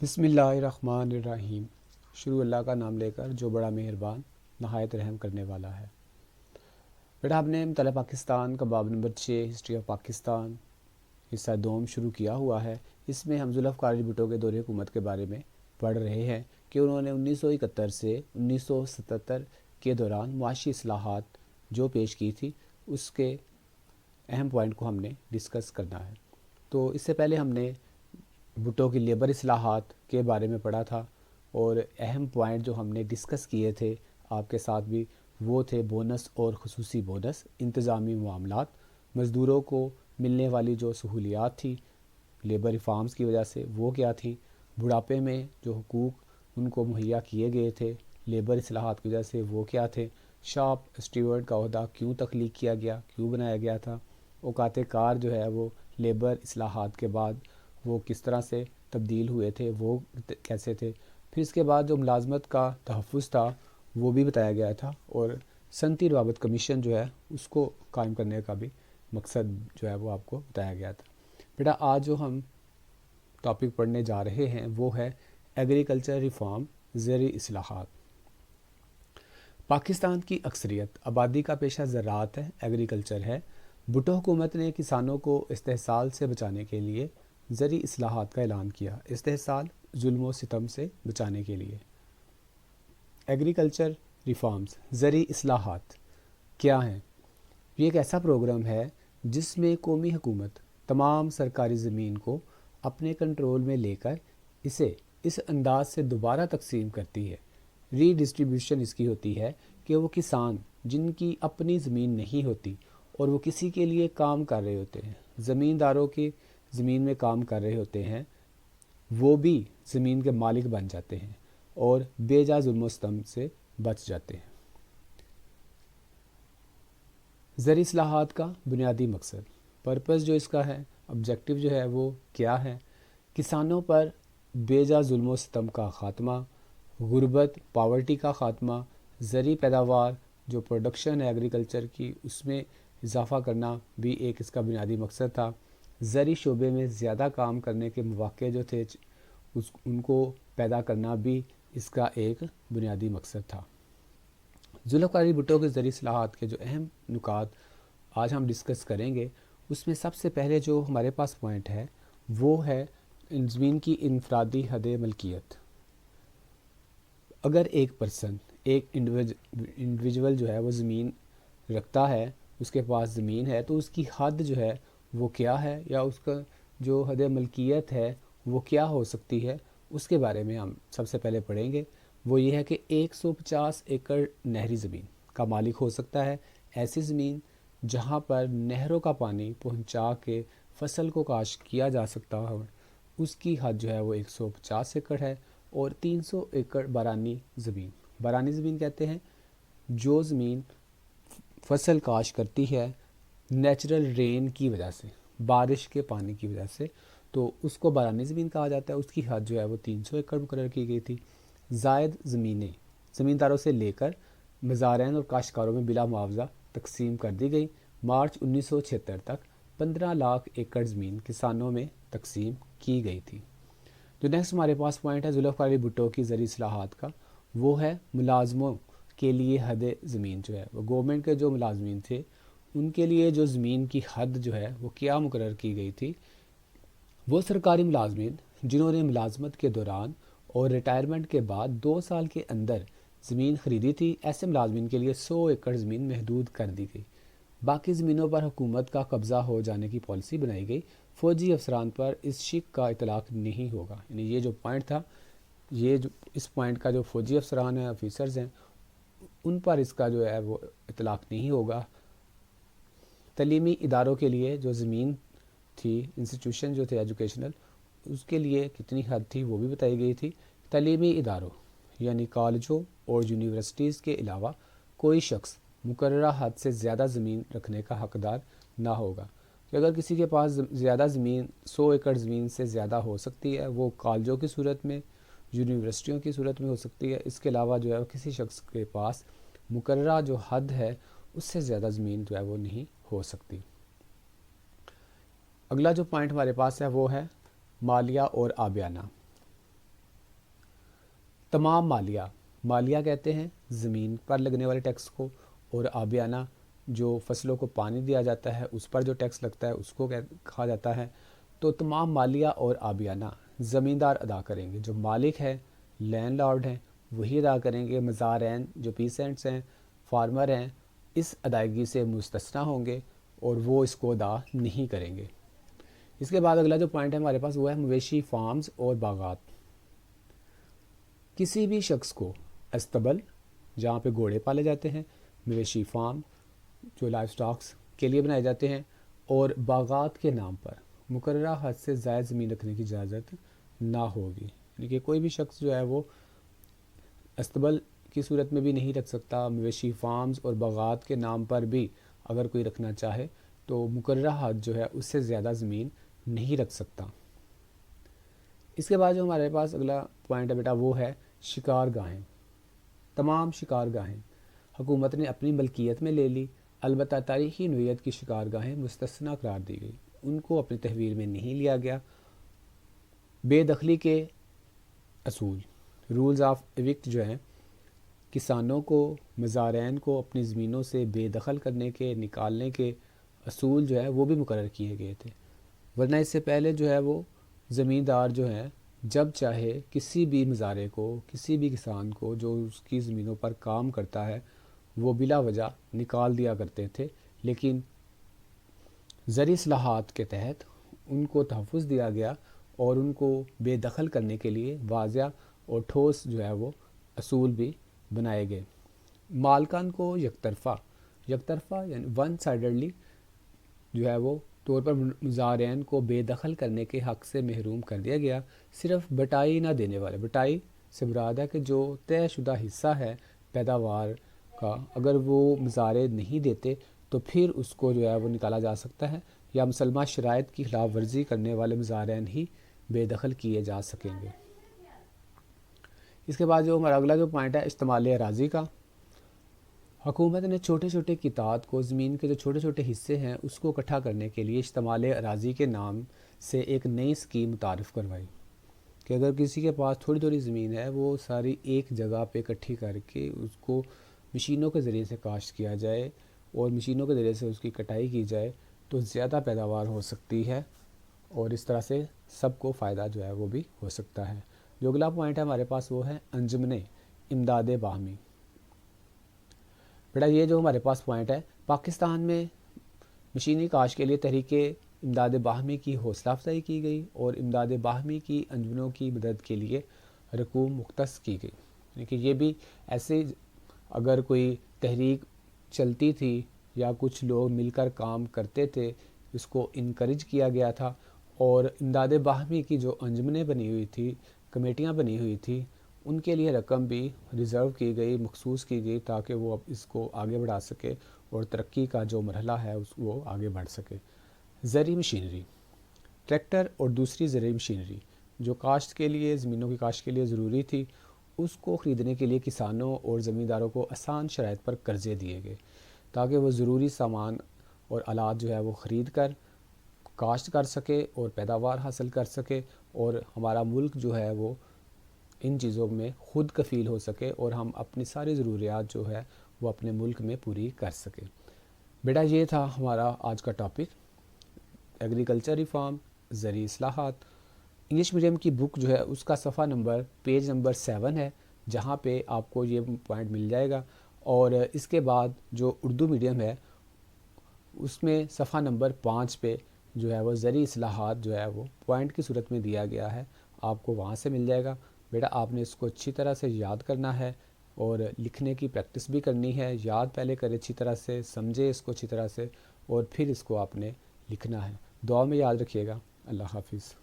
بسم اللہ الرحمن الرحیم۔ شروع اللہ کا نام لے کر جو بڑا مہربان نہایت رحم کرنے والا ہے۔ بیٹا ہم نے مطالعہ پاکستان کا باب نمبر 6 ہسٹری آف پاکستان حصہ دوم شروع کیا ہوا ہے۔ اس میں ہم ذوالفقار علی بھٹو کے دور حکومت کے بارے میں پڑھ رہے ہیں کہ انہوں نے 1971 سے 1977 کے دوران معاشی اصلاحات جو پیش کی تھی اس کے اہم پوائنٹ کو ہم نے ڈسکس کرنا ہے۔ تو اس سے پہلے ہم نے بھٹو کی لیبر اصلاحات کے بارے میں پڑھا تھا، اور اہم پوائنٹ جو ہم نے ڈسکس کیے تھے آپ کے ساتھ بھی وہ تھے بونس اور خصوصی بونس، انتظامی معاملات، مزدوروں کو ملنے والی جو سہولیات تھی لیبر ریفارمز کی وجہ سے وہ کیا تھی، بڑھاپے میں جو حقوق ان کو مہیا کیے گئے تھے لیبر اصلاحات کی وجہ سے وہ کیا تھے، شاپ اسٹیورڈ کا عہدہ کیوں تخلیق کیا گیا، کیوں بنایا گیا تھا، اوقات کار جو ہے وہ لیبر اصلاحات کے بعد وہ کس طرح سے تبدیل ہوئے تھے، وہ کیسے تھے، پھر اس کے بعد جو ملازمت کا تحفظ تھا وہ بھی بتایا گیا تھا، اور صنعتی روابط کمیشن جو ہے اس کو قائم کرنے کا بھی مقصد جو ہے وہ آپ کو بتایا گیا تھا۔ بیٹا آج جو ہم ٹاپک پڑھنے جا رہے ہیں وہ ہے ایگریکلچر ریفارم، زرعی اصلاحات۔ پاکستان کی اکثریت آبادی کا پیشہ زراعت ہے، ایگریکلچر ہے۔ بھٹو حکومت نے کسانوں کو استحصال سے بچانے کے لیے زرعی اصلاحات کا اعلان کیا، استحصال ظلم و ستم سے بچانے کے لیے۔ ایگریکلچر ریفارمز، زرعی اصلاحات کیا ہیں؟ یہ ایک ایسا پروگرام ہے جس میں قومی حکومت تمام سرکاری زمین کو اپنے کنٹرول میں لے کر اسے اس انداز سے دوبارہ تقسیم کرتی ہے، ری ڈسٹریبیوشن اس کی ہوتی ہے کہ وہ کسان جن کی اپنی زمین نہیں ہوتی اور وہ کسی کے لیے کام کر رہے ہوتے ہیں، زمینداروں کی زمین میں کام کر رہے ہوتے ہیں، وہ بھی زمین کے مالک بن جاتے ہیں اور بے جا ظلم و ستم سے بچ جاتے ہیں۔ زرعی اصلاحات کا بنیادی مقصد، پرپس جو اس کا ہے، آبجیکٹو جو ہے وہ کیا ہے؟ کسانوں پر بے جا ظلم و ستم کا خاتمہ، غربت پاورٹی کا خاتمہ، زرعی پیداوار جو پروڈکشن ہے ایگریکلچر کی اس میں اضافہ کرنا بھی ایک اس کا بنیادی مقصد تھا۔ زرعی شعبے میں زیادہ کام کرنے کے مواقع جو تھے ان کو پیدا کرنا بھی اس کا ایک بنیادی مقصد تھا۔ ذوالفقار علی بھٹو کے زرعی اصلاحات کے جو اہم نکات آج ہم ڈسکس کریں گے اس میں سب سے پہلے جو ہمارے پاس پوائنٹ ہے وہ ہے زمین کی انفرادی حد ملکیت۔ اگر ایک پرسن، ایک انڈیویجول جو ہے وہ زمین رکھتا ہے، اس کے پاس زمین ہے، تو اس کی حد جو ہے وہ کیا ہے، یا اس کا جو حد ملکیت ہے وہ کیا ہو سکتی ہے، اس کے بارے میں ہم سب سے پہلے پڑھیں گے۔ وہ یہ ہے کہ 150 ایکڑ نہری زمین کا مالک ہو سکتا ہے، ایسی زمین جہاں پر نہروں کا پانی پہنچا کے فصل کو کاشت کیا جا سکتا ہے، اس کی حد جو ہے وہ 150 ایکڑ ہے۔ اور 300 ایکڑ بارانی زمین، بارانی زمین کہتے ہیں جو زمین فصل کاشت کرتی ہے نیچرل رین کی وجہ سے، بارش کے پانی کی وجہ سے، تو اس کو بارانی زمین کہا جاتا ہے۔ اس کی حد جو ہے وہ 300 ایکڑ مقرر کی گئی تھی۔ زائد زمینیں زمینداروں سے لے کر مزارعین اور کاشتکاروں میں بلا معاوضہ تقسیم کر دی گئی۔ مارچ 1976 تک 15 لاکھ ایکڑ زمین کسانوں میں تقسیم کی گئی تھی۔ جو نیکسٹ ہمارے پاس پوائنٹ ہے ذوالفقار علی بھٹو کی زرعی اصلاحات کا، وہ ہے ملازموں کے لیے حد زمین جو ہے وہ گورنمنٹ کے جو ملازمین تھے ان کے لیے جو زمین کی حد جو ہے وہ کیا مقرر کی گئی تھی۔ وہ سرکاری ملازمین جنہوں نے ملازمت کے دوران اور ریٹائرمنٹ کے بعد 2 سال کے اندر زمین خریدی تھی، ایسے ملازمین کے لیے 100 ایکڑ زمین محدود کر دی گئی۔ باقی زمینوں پر حکومت کا قبضہ ہو جانے کی پالیسی بنائی گئی۔ فوجی افسران پر اس شک کا اطلاق نہیں ہوگا، یعنی یہ جو پوائنٹ تھا، یہ جو اس پوائنٹ کا جو فوجی افسران ہیں، آفیسرز ہیں، ان پر اس کا جو ہے وہ اطلاق نہیں ہوگا۔ تعلیمی اداروں کے لیے جو زمین تھی، انسٹیٹیوشن جو تھے ایجوکیشنل، اس کے لیے کتنی حد تھی وہ بھی بتائی گئی تھی۔ تعلیمی اداروں یعنی کالجوں اور یونیورسٹیز کے علاوہ کوئی شخص مقررہ حد سے زیادہ زمین رکھنے کا حقدار نہ ہوگا، کہ اگر کسی کے پاس زیادہ زمین 100 ایکڑ زمین سے زیادہ ہو سکتی ہے، وہ کالجوں کی صورت میں، یونیورسٹیوں کی صورت میں ہو سکتی ہے، اس کے علاوہ جو ہے کسی شخص کے پاس مقررہ جو حد ہے اس سے زیادہ زمین جو ہے وہ نہیں ہو سکتی۔ اگلا جو پوائنٹ ہمارے پاس ہے وہ ہے مالیہ اور آبیانہ۔ تمام مالیہ، مالیہ کہتے ہیں زمین پر لگنے والے ٹیکس کو، اور آبیانہ جو فصلوں کو پانی دیا جاتا ہے اس پر جو ٹیکس لگتا ہے اس کو کہا جاتا ہے۔ تو تمام مالیہ اور آبیانہ زمیندار ادا کریں گے، جو مالک ہے، لینڈ لارڈ ہیں، وہی ادا کریں گے۔ مزارعین جو پیسنٹس ہیں، فارمر ہیں، اس ادائیگی سے مستثنیٰ ہوں گے اور وہ اس کو ادا نہیں کریں گے۔ اس کے بعد اگلا جو پوائنٹ ہے ہمارے پاس وہ ہے مویشی فارمز اور باغات۔ کسی بھی شخص کو استبل جہاں پہ گھوڑے پالے جاتے ہیں، مویشی فارم جو لائف سٹاکس کے لیے بنائے جاتے ہیں، اور باغات کے نام پر مقررہ حد سے زائد زمین رکھنے کی اجازت نہ ہوگی، یعنی کہ کوئی بھی شخص جو ہے وہ استبل کی صورت میں بھی نہیں رکھ سکتا۔ مویشی فارمز اور باغات کے نام پر بھی اگر کوئی رکھنا چاہے تو مقررہ حد جو ہے اس سے زیادہ زمین نہیں رکھ سکتا۔ اس کے بعد جو ہمارے پاس اگلا پوائنٹ ہے بیٹا وہ ہے شکار گاہیں۔ تمام شکار گاہیں حکومت نے اپنی ملکیت میں لے لی، البتہ تاریخی نوعیت کی شکار گاہیں مستثنیٰ قرار دی گئی، ان کو اپنی تحویل میں نہیں لیا گیا۔ بے دخلی کے اصول، رولز آف ایوکٹ جو ہیں، کسانوں کو، مزارعین کو اپنی زمینوں سے بے دخل کرنے کے، نکالنے کے اصول جو ہے وہ بھی مقرر کیے گئے تھے، ورنہ اس سے پہلے جو ہے وہ زمیندار جو ہیں جب چاہے کسی بھی مزارع کو، کسی بھی کسان کو جو اس کی زمینوں پر کام کرتا ہے وہ بلا وجہ نکال دیا کرتے تھے، لیکن زرعی اصلاحات کے تحت ان کو تحفظ دیا گیا اور ان کو بے دخل کرنے کے لیے واضح اور ٹھوس جو ہے وہ اصول بھی بنائے گئے۔ مالکان کو یک طرفہ یعنی ون سائیڈڈلی جو ہے وہ طور پر مزارعین کو بے دخل کرنے کے حق سے محروم کر دیا گیا۔ صرف بٹائی نہ دینے والے، بٹائی سے مراد ہے کہ جو طے شدہ حصہ ہے پیداوار کا، اگر وہ مزارع نہیں دیتے تو پھر اس کو جو ہے وہ نکالا جا سکتا ہے، یا مسلمہ شرائط کی خلاف ورزی کرنے والے مزارعین ہی بے دخل کیے جا سکیں گے۔ اس کے بعد جو ہمارا اگلا جو پوائنٹ ہے اشتمال اراضی کا۔ حکومت نے چھوٹے چھوٹے قطاعات کو، زمین کے جو چھوٹے چھوٹے حصے ہیں اس کو اکٹھا کرنے کے لیے اشتمال اراضی کے نام سے ایک نئی اسکیم متعارف کروائی کہ اگر کسی کے پاس تھوڑی تھوڑی زمین ہے وہ ساری ایک جگہ پہ اکٹھی کر کے اس کو مشینوں کے ذریعے سے کاشت کیا جائے اور مشینوں کے ذریعے سے اس کی کٹائی کی جائے تو زیادہ پیداوار ہو سکتی ہے، اور اس طرح سے سب کو فائدہ جو ہے وہ بھی ہو سکتا ہے۔ جو اگلا پوائنٹ ہے ہمارے پاس وہ ہے انجمن امداد باہمی۔ بیٹا یہ جو ہمارے پاس پوائنٹ ہے، پاکستان میں مشینی کاشت کے لیے تحریک امداد باہمی کی حوصلہ افزائی کی گئی اور امداد باہمی کی انجمنوں کی مدد کے لیے رقوم مختص کی گئی، یعنی کہ یہ بھی ایسے اگر کوئی تحریک چلتی تھی یا کچھ لوگ مل کر کام کرتے تھے اس کو انکریج کیا گیا تھا، اور امداد باہمی کی جو انجمنیں بنی ہوئی تھی، کمیٹیاں بنی ہوئی تھی، ان کے لیے رقم بھی ریزرو کی گئی، مخصوص کی گئی تاکہ وہ اب اس کو آگے بڑھا سکے اور ترقی کا جو مرحلہ ہے وہ آگے بڑھ سکے۔ زرعی مشینری، ٹریکٹر اور دوسری زرعی مشینری جو کاشت کے لیے، زمینوں کی کاشت کے لیے ضروری تھی، اس کو خریدنے کے لیے کسانوں اور زمینداروں کو آسان شرائط پر قرضے دیے گئے تاکہ وہ ضروری سامان اور آلات جو ہے وہ خرید کر کاشت کر سکے اور پیداوار حاصل کر سکے، اور ہمارا ملک جو ہے وہ ان چیزوں میں خود کفیل ہو سکے اور ہم اپنی ساری ضروریات جو ہے وہ اپنے ملک میں پوری کر سکیں۔ بیٹا یہ تھا ہمارا آج کا ٹاپک، ایگریکلچر ریفارم، زرعی اصلاحات۔ انگلش میڈیم کی بک جو ہے اس کا صفحہ نمبر پیج نمبر 7 ہے، جہاں پہ آپ کو یہ پوائنٹ مل جائے گا، اور اس کے بعد جو اردو میڈیم ہے اس میں صفحہ نمبر 5 پہ جو ہے وہ زرعی اصلاحات جو ہے وہ پوائنٹ کی صورت میں دیا گیا ہے، آپ کو وہاں سے مل جائے گا۔ بیٹا آپ نے اس کو اچھی طرح سے یاد کرنا ہے اور لکھنے کی پریکٹس بھی کرنی ہے، یاد پہلے کرے اچھی طرح سے، سمجھے اس کو اچھی طرح سے، اور پھر اس کو آپ نے لکھنا ہے۔ دعا میں یاد رکھیے گا۔ اللہ حافظ۔